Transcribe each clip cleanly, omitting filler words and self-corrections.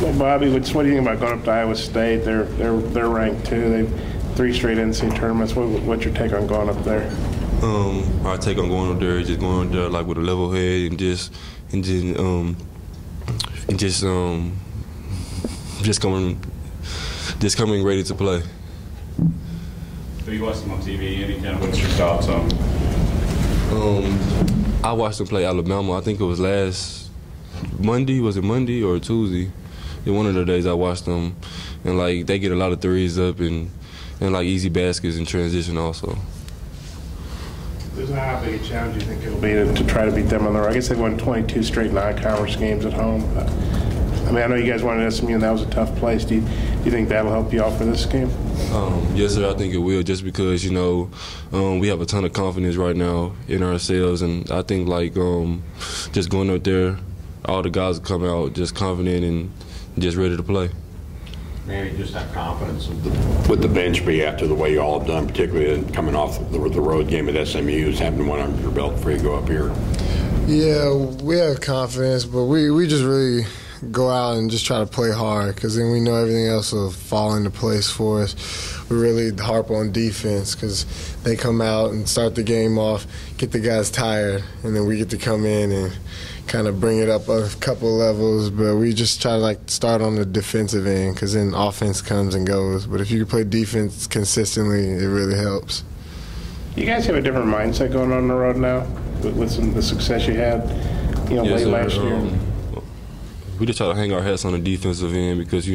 Well, Bobby, what do you think about going up to Iowa State? They're ranked too. They've 3 straight NCAA tournaments. What's your take on going up there? Our take on going up there is just going up there like with a level head and just coming ready to play. So you watched them on TV. Any kind of what's your thoughts on? I watched them play Alabama. I think it was last Monday. Was it Monday or Tuesday? In one of the days I watched them, and like they get a lot of threes up and like easy baskets and transition also. How big a challenge do you think it'll be to try to beat them on the road? I guess they've won 22 straight non-conference games at home. I mean, I know you guys wanted SMU, and that was a tough place. Do you think that'll help you out for this game? Yes, sir. I think it will, just because we have a ton of confidence right now in ourselves, and I think like just going up there, all the guys will come out just confident and just ready to play. Manny, just that confidence with the bench be after the way you all have done, particularly coming off the road game at SMU, having one under your belt before you go up here. Yeah, we have confidence, but we just really go out and just try to play hard, because then we know everything else will fall into place for us. We really harp on defense, because they come out and start the game off, get the guys tired, and then we get to come in and kind of bring it up a couple levels. But we just try to like start on the defensive end, because then offense comes and goes. But if you can play defense consistently, it really helps. You guys have a different mindset going on the road now with some of the success you had, yes, late last year. We just try to hang our hats on the defensive end, because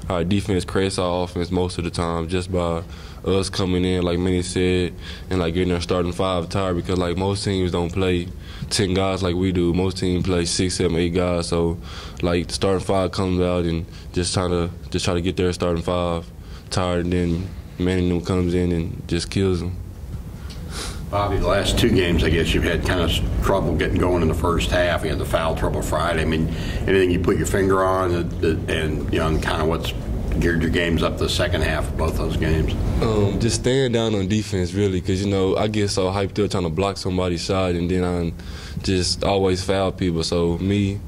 our defense creates our offense most of the time just by us coming in, like Manny said, and like getting our starting 5 tired, because like most teams don't play 10 guys like we do. Most teams play 6, 7, 8 guys. So like the starting 5 comes out and just try to get their starting 5 tired, and then Manny comes in and just kills them. Bobby, the last 2 games, I guess you've had kind of trouble getting going in the first half. You had the foul trouble Friday. I mean, anything you put your finger on, and kind of what's geared your games up the second half of both those games? Just staying down on defense, really, because I get so hyped up trying to block somebody's shot, and then I just always foul people. So I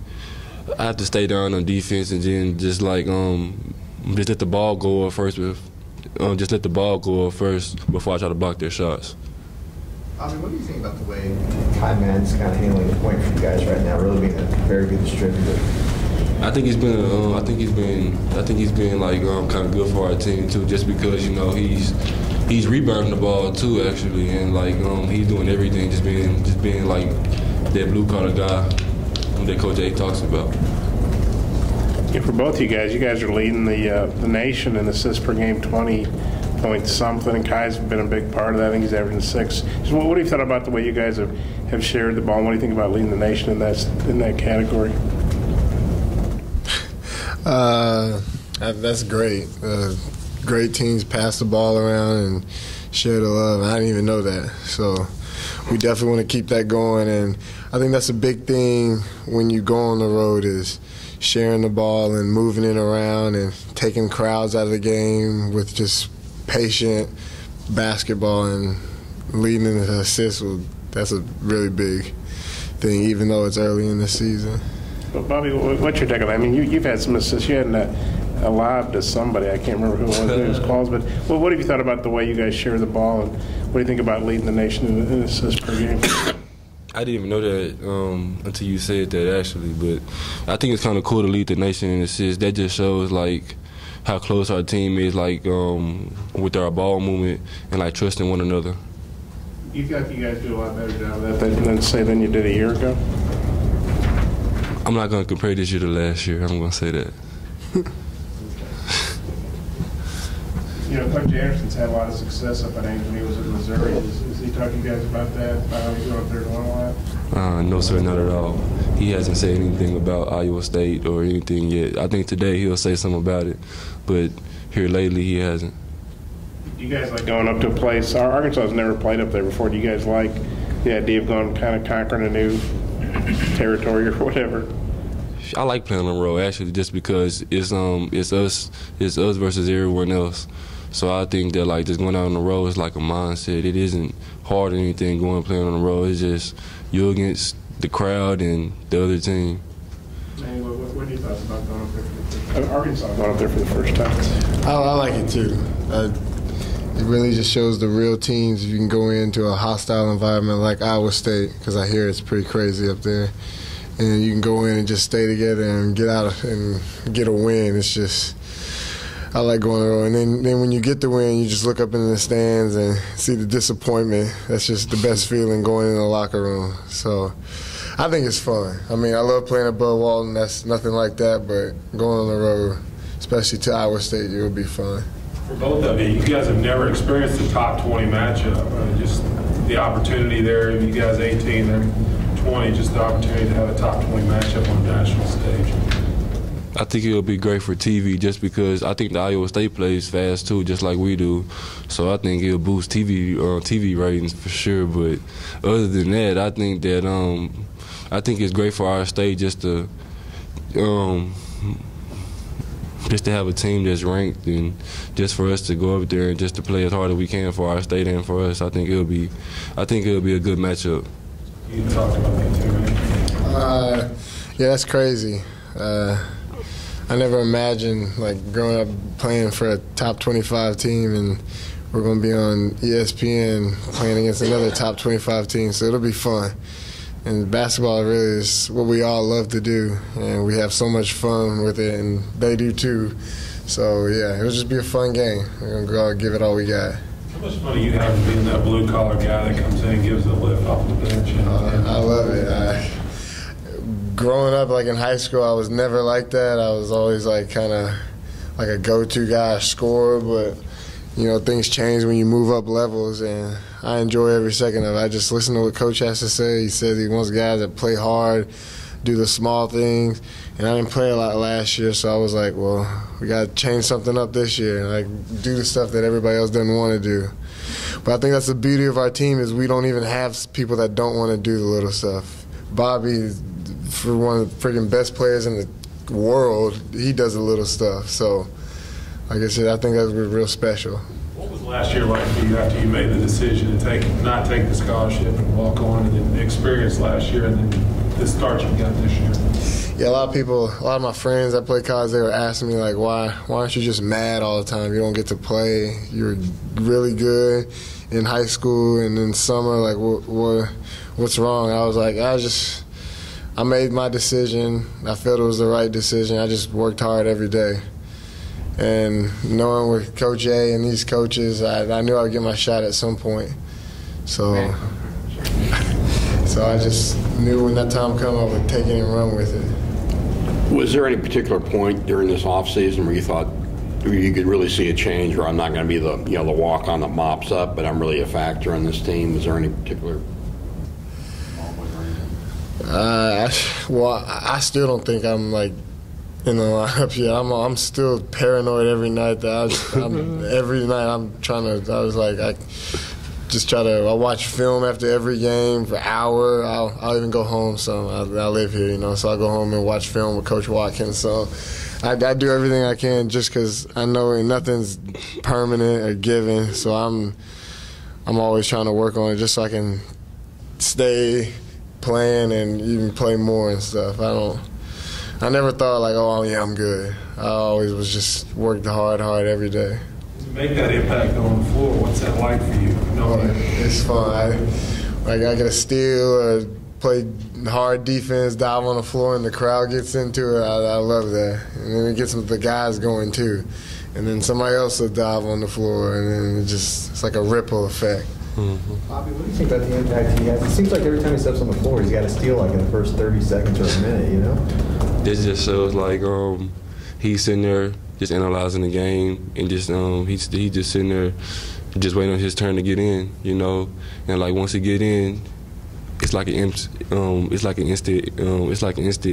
have to stay down on defense, and then just let the ball go up first. Just let the ball go up first before I try to block their shots. What do you think about the way Kai Mann's kind of handling the point for you guys right now, really being a very good distributor? I think he's been like kind of good for our team too, just because he's rebounding the ball too, actually, and like he's doing everything, just being like that blue collar guy that Coach A talks about. Yeah, for both you guys are leading the nation in assists per game, 20 point something, and Kai's been a big part of that. I think he's averaging 6. So what do you thought about the way you guys have shared the ball, and what do you think about leading the nation in that category? That's great. Great teams pass the ball around and share the love. I didn't even know that. So we definitely want to keep that going, and I think that's a big thing when you go on the road is sharing the ball and moving it around and taking crowds out of the game with just patient basketball and leading in the assists. That's a really big thing, even though it's early in the season. Well, Bobby, what's your take on that? I mean, you've had some assists. You had a lob to somebody. I can't remember who it was calls, but what have you thought about the way you guys share the ball, and what do you think about leading the nation in assists per game? I didn't even know that until you said that, actually. But I think it's kind of cool to lead the nation in assists. That just shows like how close our team is, like with our ball movement and like trusting one another. You feel like you guys do a lot better job of that than you did a year ago? I'm not going to compare this year to last year. I'm going to say that. Coach Anderson's had a lot of success up at Ames when he was at Missouri. Is he talking to you guys about that, about how he's going up there doing a lot? No, sir, not at all. He hasn't said anything about Iowa State or anything yet. I think today he'll say something about it, but here lately he hasn't. Do you guys like going up to a place? Arkansas has never played up there before. Do you guys like the idea of going kind of conquering a new territory or whatever? I like playing on the road, actually, just because it's us versus everyone else. So I think that like just going out on the road is like a mindset. It isn't hard or anything going playing on the road. It's just you against the crowd and the other team. Man, what do are your thoughts about going up there for the first time? Arkansas going up there for the first time? I like it too. It really just shows the real teams. You can go into a hostile environment like Iowa State, because I hear it's pretty crazy up there, and you can go in and just stay together and get out and get a win. It's just, I like going on the road. And then when you get the win, you just look up in the stands and see the disappointment. That's just the best feeling, going in the locker room. So I think it's fun. I mean, I love playing at Bud Walton. That's nothing like that, but going on the road, especially to Iowa State, it will be fun. For both of you, you guys have never experienced a top 20 matchup. Just the opportunity there, you guys 18, they're 20, just the opportunity to have a top 20 matchup on the national stage. I think it'll be great for TV just because I think the Iowa State plays fast too, just like we do. So I think it'll boost TV ratings for sure. But other than that, I think it's great for our state just to have a team that's ranked, and just for us to go up there and just to play as hard as we can for our state and for us. I think it'll be a good matchup. You talked about that too, right? Yeah, that's crazy. I never imagined, like, growing up playing for a top 25 team, and we're going to be on ESPN playing against another top 25 team, so it'll be fun. And basketball really is what we all love to do, and we have so much fun with it, and they do too. So, yeah, it'll just be a fun game. We're going to go out and give it all we got. How much fun do you have being that blue-collar guy that comes in and gives a lift off the bench? I love it. Growing up, like in high school, I was never like that. I was always like kind of like a go-to guy, scorer, but you know, things change when you move up levels, and I enjoy every second of it. I just listen to what Coach has to say. He says he wants guys that play hard, do the small things, and I didn't play a lot last year, so I was like, well, we got to change something up this year and like do the stuff that everybody else doesn't want to do. But I think that's the beauty of our team, is we don't even have people that don't want to do the little stuff. Bobby, for one of the freaking best players in the world, he does the little stuff. So, like I said, I think that's real special. What was last year like for you after you made the decision to not take the scholarship and walk on, and then the experience last year and then the start you got this year? Yeah, a lot of my friends that play college, they were asking me, like, why aren't you just mad all the time? You don't get to play. You're really good in high school, and in summer, like, what's wrong? I was like, I made my decision. I felt it was the right decision. I just worked hard every day. And knowing with Coach A and these coaches, I knew I would get my shot at some point. So I just knew when that time come, I would take it and run with it. Was there any particular point during this offseason where you thought you could really see a change, where I'm not going to be the walk-on that mops up, but I'm really a factor on this team? Was there any particular I still don't think I'm like in the lineup yet. I'm still paranoid every night. Every night I'm trying to. I was like, I watch film after every game for an hour. I'll even go home. So I live here, so I go home and watch film with Coach Watkins. So I do everything I can just because I know nothing's permanent or given. So I'm always trying to work on it just so I can stay playing and even play more and stuff. I never thought like, oh yeah, I'm good. I always was just worked hard every day. To make that impact on the floor, what's that like for you? It's fun. I get a steal or play hard defense, dive on the floor, and the crowd gets into it. I love that. And then it gets the guys going too. And then somebody else will dive on the floor, and then it's like a ripple effect. Mm-hmm. Bobby, what do you think about the impact he has? It seems like every time he steps on the floor, he's got to steal like in the first 30 seconds or a minute, This just shows like he's sitting there just analyzing the game, and just he just sitting there just waiting on his turn to get in, and like once he get in, it's like an instant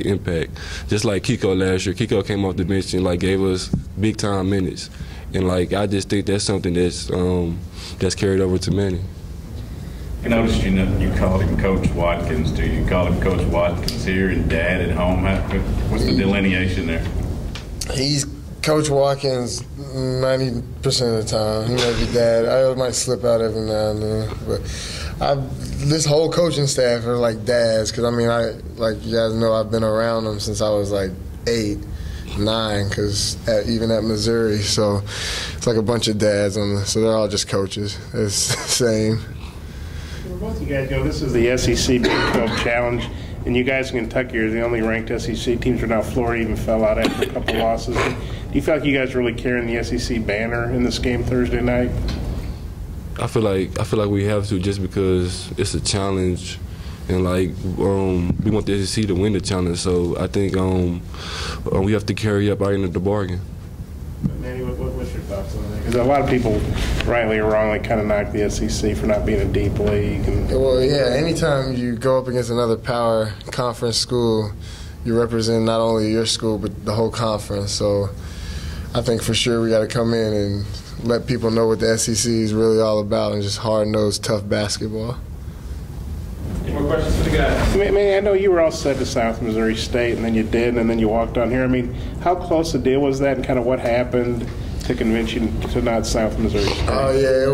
impact. Just like Kiko last year. Kiko came off the bench and like gave us big time minutes. And like I just think that's something that's carried over to Manny. I noticed you called him Coach Watkins. Do you call him Coach Watkins here and Dad at home? What's the delineation there? He's Coach Watkins 90% of the time. He might be Dad. I might slip out every now and then, but this whole coaching staff are like dads, because like you guys know, I've been around them since I was like 8, 9, because even at Missouri, so it's like a bunch of dads so they're all just coaches. It's the same. Both of you guys know this is the SEC Big 12 Challenge, and you guys in Kentucky are the only ranked SEC teams. Right now, Florida even fell out after a couple losses. Do you feel like you guys are really carrying the SEC banner in this game Thursday night? I feel like we have to, just because it's a challenge, and like we want the SEC to win the challenge. So I think we have to carry up our end of the bargain. Manny, what's your thoughts on that? Because a lot of people, rightly or wrongly, kind of knock the SEC for not being a deep league. Well, yeah, anytime you go up against another power conference school, you represent not only your school but the whole conference. So I think for sure we got to come in and let people know what the SEC is really all about, and just hard-nosed, tough basketball. Any more questions for the guys? Manny, I know you were all set to South Missouri State, and then you did, and then you walked on here. I mean, how close a deal was that, and kind of what happened to convince you to not South Missouri State? Oh, yeah,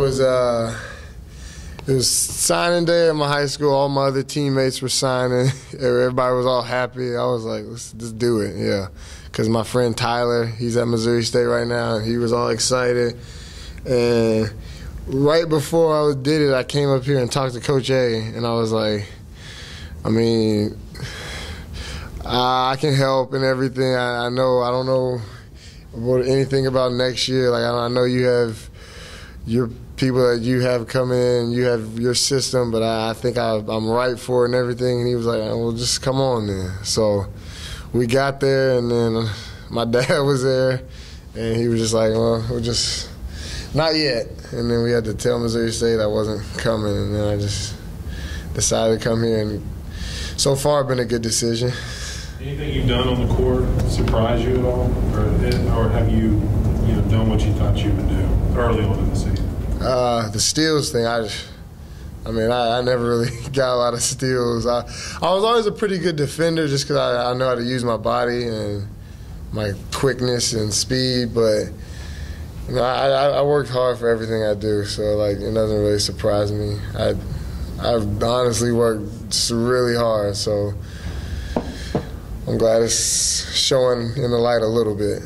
it was signing day at my high school. All my other teammates were signing. Everybody was all happy. I was like, let's just do it, yeah. Because my friend Tyler, he's at Missouri State right now, and he was all excited. And right before I did it, I came up here and talked to Coach A, and I was like, I mean, I can help and everything. I know I don't know anything about next year. Like, I know you have your people that you have coming in, you have your system, but I think I'm right for it and everything. And he was like, well, just come on then. So we got there, and then my dad was there, and he was just like, well, we're just not yet. And then we had to tell Missouri State I wasn't coming, and then I just decided to come here, and so far been a good decision. Anything you've done on the court surprise you at all, or have you done what you thought you would do early on in the season? The steals thing, I never really got a lot of steals. I was always a pretty good defender just because I know how to use my body and my quickness and speed, but I worked hard for everything I do, so like it doesn't really surprise me. I've honestly worked really hard, so I'm glad it's showing in the light a little bit.